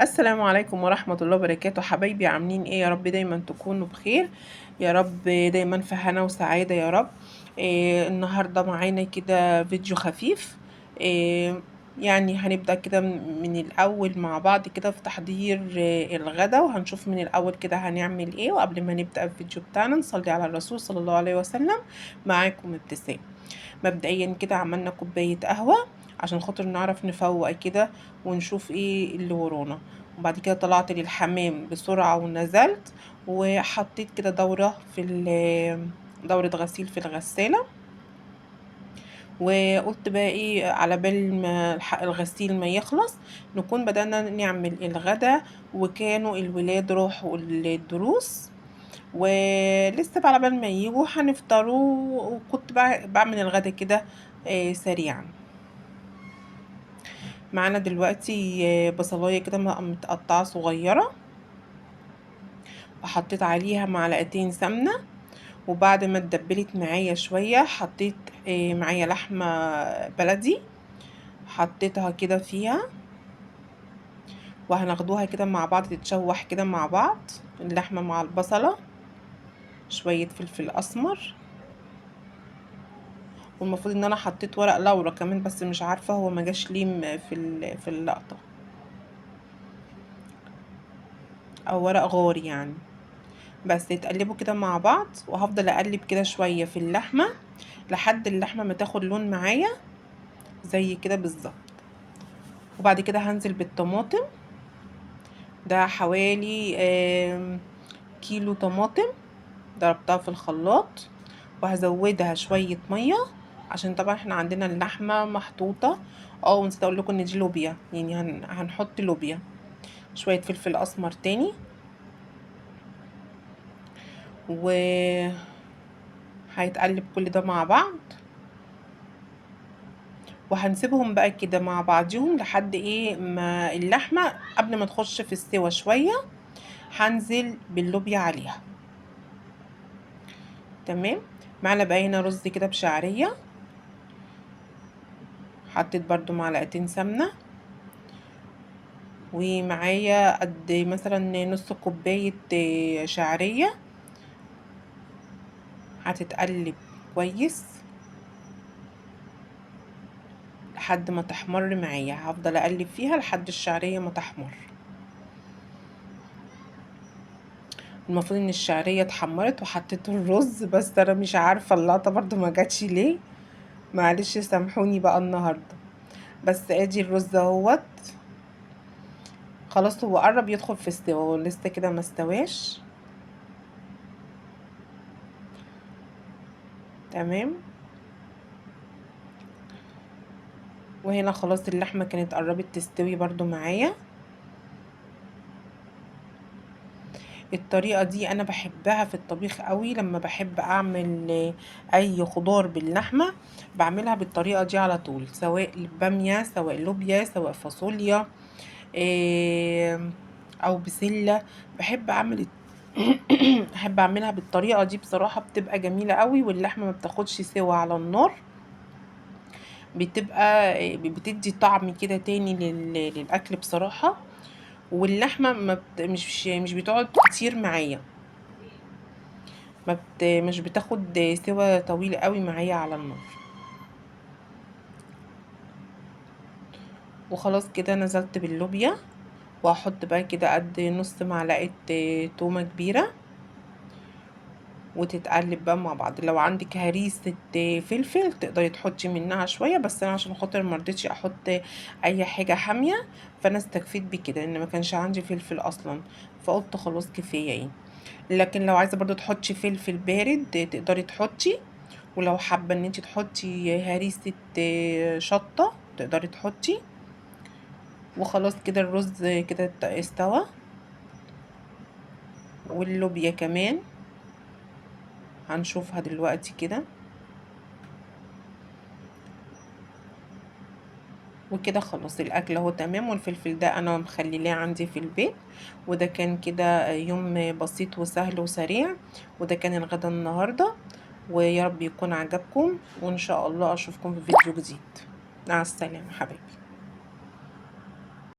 السلام عليكم ورحمة الله وبركاته. حبايبي عاملين ايه؟ يا رب دايما تكونوا بخير، يا رب دايما في هنا وسعادة يا رب. النهاردة معانا كده فيديو خفيف. يعني هنبدأ كده من الأول مع بعض كده في تحضير الغدا، وهنشوف من الأول كده هنعمل ايه. وقبل ما نبدأ الفيديو بتاعنا نصلي على الرسول صلى الله عليه وسلم. معاكم ابتسام. مبدئيا كده عملنا كوباية قهوة عشان خاطر نعرف نفوق كده ونشوف ايه اللي ورانا. وبعد كده طلعت للحمام بسرعة ونزلت وحطيت كده دورة دورة غسيل في الغسالة. وقلت بقى ايه على بال ما الغسيل ما يخلص نكون بدأنا نعمل الغدا. وكانوا الولاد راحوا الدروس ولسه بقى على بال ما يجوا هنفطروا، وكنت بعمل الغدا كده سريعا. معانا دلوقتي بصلايه كده متقطعه صغيره، وحطيت عليها معلقتين سمنه. وبعد ما اتدبلت معايا شويه حطيت معايا لحمه بلدي، حطيتها كده فيها وهناخدوها كده مع بعض تتشوح كده مع بعض، اللحمه مع البصله، شويه فلفل اسمر. والمفروض ان انا حطيت ورق لورا كمان، بس مش عارفه هو ما جاش ليه في اللقطه، او ورق غار يعني. بس يتقلبوا كده مع بعض، وهفضل اقلب كده شويه في اللحمه لحد اللحمه ما تاخد لون معايا زي كده بالظبط. وبعد كده هنزل بالطماطم، ده حوالي كيلو طماطم ضربتها في الخلاط. وهزودها شويه ميه عشان طبعا احنا عندنا اللحمه محطوطه. ونسيت اقول لكم ان دي لوبيا، يعني هنحط لوبيا. شويه فلفل اسمر تاني، وهيتقلب كل ده مع بعض. وهنسيبهم بقى كده مع بعضهم لحد ايه ما اللحمه قبل ما تخش في السوا شويه هنزل باللوبيا عليها. تمام. معنا بقى هنا رز كده بشعريه، حطيت برضو معلقتين سمنه. ومعايا قد مثلا نص كوبايه شعريه، هتتقلب كويس لحد ما تحمر معايا. هفضل اقلب فيها لحد الشعريه ما تحمر. المفروض ان الشعريه اتحمرت وحطيت الرز، بس انا مش عارفه اللقطه برضو ما جاتش ليه، معلش سامحوني بقى النهارده. بس ادي الرز اهوت، خلاص هو قرب يدخل في السوا، هو لسه كده ما استواش. تمام. وهنا خلاص اللحمه كانت قربت تستوي برضو معايا. الطريقة دي انا بحبها في الطبيخ قوي، لما بحب اعمل اي خضار باللحمة بعملها بالطريقة دي على طول، سواء بامية سواء لوبيا سواء فاصوليا او بسلة. بحب اعمل احب اعملها بالطريقة دي بصراحة، بتبقى جميلة قوي واللحمة ما بتاخدش سوا على النار، بتبقى بتدي طعم كده تاني للاكل بصراحة. واللحمة ما مش بتقعد كتير معايا، مش بتاخد سوا طويل قوي معايا على النار. وخلاص كده نزلت باللوبيا، وهحط بقى كده قد نص معلقة تومة كبيرة، وتتقلب بقى مع بعض. لو عندك هريسة فلفل تقدري تحطي منها شوية، بس انا عشان خاطر مرضتش احط اي حاجة حامية، فانا استكفيت بكده ان ما كانش عندي فلفل اصلا، فقلت خلاص كفاية ايه. لكن لو عايزة برضو تحطي فلفل بارد تقدري تحطي، ولو حابة ان انت تحطي هريسة شطة تقدري تحطي. وخلاص كده الرز كده استوى، واللوبيا كمان هنشوفها دلوقتي كده. وكده خلاص الاكل اهو تمام، والفلفل ده انا مخليلاه عندي في البيت. وده كان كده يوم بسيط وسهل وسريع، وده كان الغدا النهارده. ويا رب يكون عجبكم، وان شاء الله اشوفكم في فيديو جديد. مع السلامه حبايبي.